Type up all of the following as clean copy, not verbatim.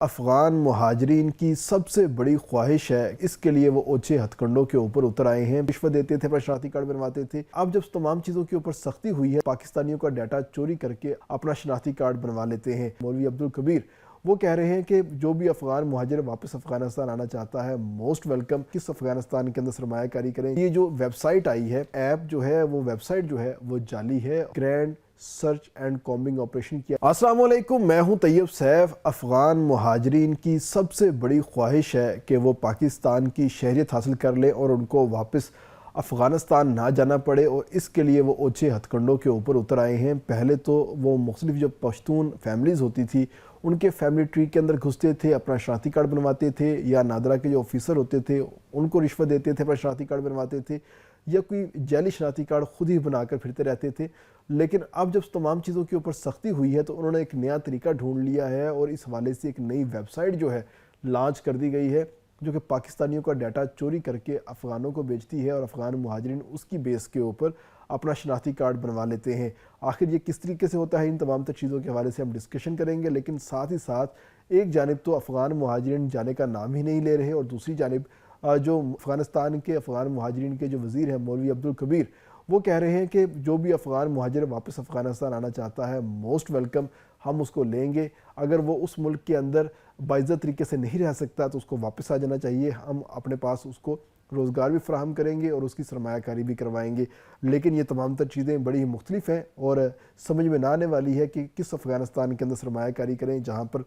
افغان مہاجرین کی سب سے بڑی خواہش ہے، اس کے لیے وہ اوچھے ہتھ کنڈوں کے اوپر اتر آئے ہیں۔ رشوت دیتے تھے، اپنا شناختی کارڈ بنواتے تھے۔ اب جب تمام چیزوں کے اوپر سختی ہوئی ہے، پاکستانیوں کا ڈیٹا چوری کر کے اپنا شناختی کارڈ بنوا لیتے ہیں۔ مولوی عبدالکبیر وہ کہہ رہے ہیں کہ جو بھی افغان مہاجر واپس افغانستان آنا چاہتا ہے، موسٹ ویلکم، کس افغانستان کے اندر سرمایہ کاری کریں۔ یہ جو ویب سائٹ آئی ہے، ایپ جو ہے، وہ ویب سائٹ جو ہے وہ جعلی ہے۔ گرینڈ سرچ اینڈ کامبنگ آپریشن کیا۔ السلام علیکم، میں ہوں طیب سیف۔ افغان مہاجرین کی سب سے بڑی خواہش ہے کہ وہ پاکستان کی شہریت حاصل کر لیں اور ان کو واپس افغانستان نہ جانا پڑے، اور اس کے لیے وہ اوچھے ہتھ کنڈوں کے اوپر اتر آئے ہیں۔ پہلے تو وہ مختلف جو پشتون فیملیز ہوتی تھی، ان کے فیملی ٹری کے اندر گھستے تھے، اپنا شناختی کارڈ بنواتے تھے، یا نادرا کے جو آفیسر ہوتے تھے ان کو رشوت دیتے تھے، اپنا شناختی کارڈ بنواتے تھے، یا کوئی جعلی شناختی کارڈ خود ہی بنا کر پھرتے رہتے تھے۔ لیکن اب جب تمام چیزوں کے اوپر سختی ہوئی ہے، تو انہوں نے ایک نیا طریقہ ڈھونڈ لیا ہے، اور اس حوالے سے ایک نئی ویب سائٹ جو ہے لانچ کر دی گئی ہے، جو کہ پاکستانیوں کا ڈیٹا چوری کر کے افغانوں کو بیچتی ہے، اور افغان مہاجرین اس کی بیس کے اوپر اپنا شناختی کارڈ بنوا لیتے ہیں۔ آخر یہ کس طریقے سے ہوتا ہے، ان تمام تر چیزوں کے حوالے سے ہم ڈسکشن کریں گے، لیکن ساتھ ہی ساتھ ایک جانب تو افغان مہاجرین جانے کا نام ہی نہیں لے رہے، اور دوسری جانب جو افغانستان کے افغان مہاجرین کے جو وزیر ہیں مولوی عبدالکبیر، وہ کہہ رہے ہیں کہ جو بھی افغان مہاجر واپس افغانستان آنا چاہتا ہے، موسٹ ویلکم، ہم اس کو لیں گے۔ اگر وہ اس ملک کے اندر باعزت طریقے سے نہیں رہ سکتا تو اس کو واپس آ جانا چاہیے، ہم اپنے پاس اس کو روزگار بھی فراہم کریں گے اور اس کی سرمایہ کاری بھی کروائیں گے۔ لیکن یہ تمام تر چیزیں بڑی ہی مختلف ہیں، اور سمجھ میں نہ آنے والی ہے کہ کس افغانستان کے اندر سرمایہ کاری کریں، جہاں پر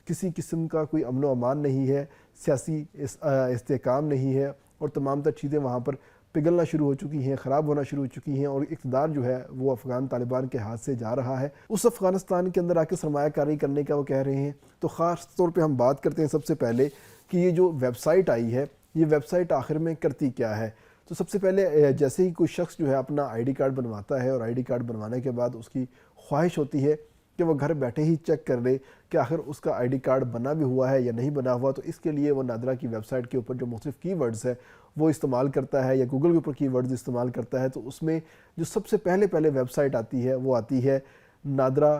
کسی قسم کا کوئی امن و امان نہیں ہے، سیاسی استحکام نہیں ہے، اور تمام تر چیزیں وہاں پر پگھلنا شروع ہو چکی ہیں، خراب ہونا شروع ہو چکی ہیں، اور اقتدار جو ہے وہ افغان طالبان کے ہاتھ سے جا رہا ہے۔ اس افغانستان کے اندر آ کے سرمایہ کاری کرنے کا وہ کہہ رہے ہیں۔ تو خاص طور پہ ہم بات کرتے ہیں سب سے پہلے کہ یہ جو ویب سائٹ آئی ہے، یہ ویب سائٹ آخر میں کرتی کیا ہے۔ تو سب سے پہلے جیسے ہی کوئی شخص جو ہے اپنا آئی ڈی کارڈ بنواتا ہے، اور آئی ڈی کارڈ بنوانے کے بعد اس کی خواہش ہوتی ہے کہ وہ گھر بیٹھے ہی چیک کر لے کہ آخر اس کا آئی ڈی کارڈ بنا بھی ہوا ہے یا نہیں بنا ہوا، تو اس کے لیے وہ نادرا کی ویب سائٹ کے اوپر جو مختلف کی ورڈز ہے وہ استعمال کرتا ہے، یا گوگل کے اوپر کی ورڈز استعمال کرتا ہے۔ تو اس میں جو سب سے پہلے ویب سائٹ آتی ہے، وہ آتی ہے NADRA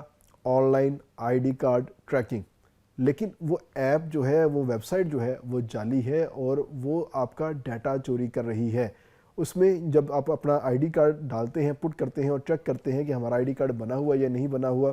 online I D card tracking. لیکن وہ ایپ جو ہے، وہ ویب سائٹ جو ہے وہ جعلی ہے، اور وہ آپ کا ڈیٹا چوری کر رہی ہے۔ اس میں جب آپ اپنا آئی ڈی کارڈ ڈالتے ہیں، پٹ کرتے ہیں اور چیک کرتے ہیں کہ ہمارا آئی ڈی کارڈ بنا ہوا یا نہیں بنا ہوا،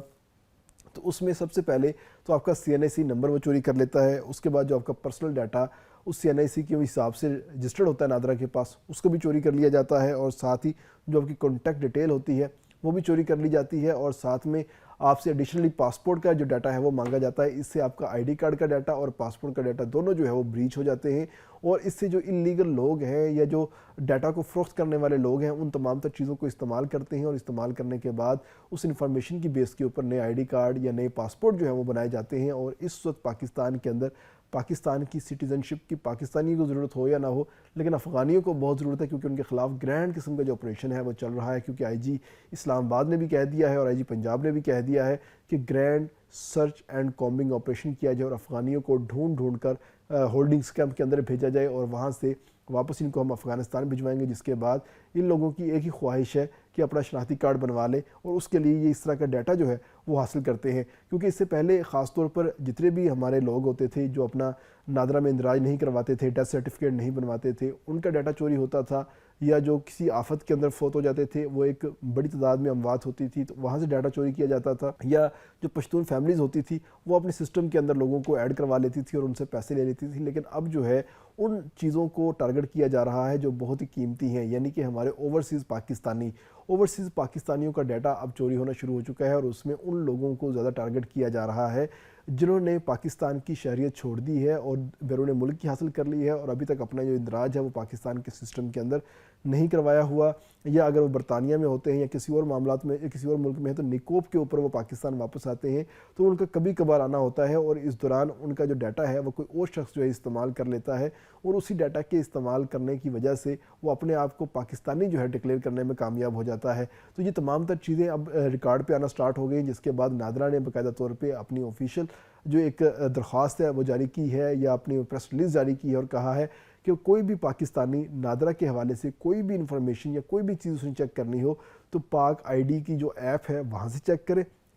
تو اس میں سب سے پہلے تو آپ کا CNIC نمبر وہ چوری کر لیتا ہے۔ اس کے بعد جو آپ کا پرسنل ڈیٹا اس CNIC کے حساب سے رجسٹرڈ ہوتا ہے نادرا کے پاس، اس کو بھی چوری کر لیا جاتا ہے، اور ساتھ ہی جو آپ کی کانٹیکٹ ڈیٹیل ہوتی ہے وہ بھی چوری کر لی جاتی ہے، اور ساتھ میں آپ سے ایڈیشنلی پاسپورٹ کا جو ڈیٹا ہے وہ مانگا جاتا ہے۔ اس سے آپ کا آئی ڈی کارڈ کا ڈیٹا اور پاسپورٹ کا ڈیٹا دونوں جو ہے وہ بریچ ہو جاتے ہیں، اور اس سے جو انلیگل لوگ ہیں یا جو ڈیٹا کو فروخت کرنے والے لوگ ہیں، ان تمام تر چیزوں کو استعمال کرتے ہیں، اور استعمال کرنے کے بعد اس انفارمیشن کی بیس کے اوپر نئے آئی ڈی کارڈ یا نئے پاسپورٹ جو ہیں وہ بنائے جاتے ہیں۔ اور اس وقت پاکستان کے اندر پاکستان کی سٹیزنشپ کی پاکستانیوں کو ضرورت ہو یا نہ ہو، لیکن افغانیوں کو بہت ضرورت ہے، کیونکہ ان کے خلاف گرینڈ قسم کا جو آپریشن ہے وہ چل رہا ہے۔ کیونکہ IG اسلام آباد نے بھی کہہ دیا ہے، اور IG پنجاب نے بھی کہہ دیا ہے کہ گرینڈ سرچ اینڈ کامبنگ آپریشن کیا جائے، اور افغانیوں کو ڈھونڈ کر ہولڈنگز کیمپ کے اندر بھیجا جائے، اور وہاں سے واپس ان کو ہم افغانستان بھجوائیں گے، جس کے بعد ان لوگوں کی ایک ہی خواہش ہے کہ اپنا شناختی کارڈ بنوا لیں، اور اس کے لیے یہ اس طرح کا ڈیٹا جو ہے وہ حاصل کرتے ہیں۔ کیونکہ اس سے پہلے خاص طور پر جتنے بھی ہمارے لوگ ہوتے تھے جو اپنا نادرا میں اندراج نہیں کرواتے تھے، ڈیتھ سرٹیفکیٹ نہیں بنواتے تھے، ان کا ڈیٹا چوری ہوتا تھا، یا جو کسی آفت کے اندر فوت ہو جاتے تھے، وہ ایک بڑی تعداد میں اموات ہوتی تھی، تو وہاں سے ڈیٹا چوری کیا جاتا تھا، یا جو پشتون فیملیز ہوتی تھی وہ اپنے سسٹم کے اندر لوگوں کو ایڈ کروا لیتی تھی اور ان سے پیسے لے لیتی تھی۔ لیکن اب جو ہے ان چیزوں کو ٹارگٹ کیا جا رہا ہے جو بہت ہی قیمتی ہیں، یعنی کہ ہمارے اوورسیز پاکستانیوں کا ڈیٹا اب چوری ہونا شروع ہو چکا ہے، اور اس میں ان لوگوں کو زیادہ ٹارگٹ کیا جا رہا ہے جنہوں نے پاکستان کی شہریت چھوڑ دی ہے اور بیرون ملک کی حاصل کر لی ہے، اور ابھی تک اپنا جو اندراج ہے وہ پاکستان کے سسٹم کے اندر نہیں کروایا ہوا، یا اگر وہ برطانیہ میں ہوتے ہیں یا کسی اور معاملات میں یا کسی اور ملک میں ہیں تو نکوب کے اوپر وہ پاکستان واپس آتے ہیں، تو ان کا کبھی کبھار آنا ہوتا ہے، اور اس دوران ان کا جو ڈیٹا ہے وہ کوئی اور شخص جو ہے استعمال کر لیتا ہے، اور اسی ڈیٹا کے استعمال کرنے کی وجہ سے وہ اپنے آپ کو پاکستانی جو ہے ڈکلیئر کرنے میں کامیاب ہو جاتا ہے۔ تو یہ تمام تر چیزیں اب ریکارڈ پہ آنا سٹارٹ ہو گئی، جس کے بعد نادرا نے باقاعدہ طور پہ اپنی آفیشیل جو ایک درخواست ہے وہ جاری کی ہے، یا اپنی پریس ریلیز جاری کی ہے، اور کہا ہے کہ کوئی بھی پاکستانی نادرا کے حوالے سے کوئی بھی انفارمیشن یا کوئی بھی چیز اس نے چیک کرنی ہو تو پاک آئی ڈی کی جو ایپ ہے وہاں سے چیک کرے،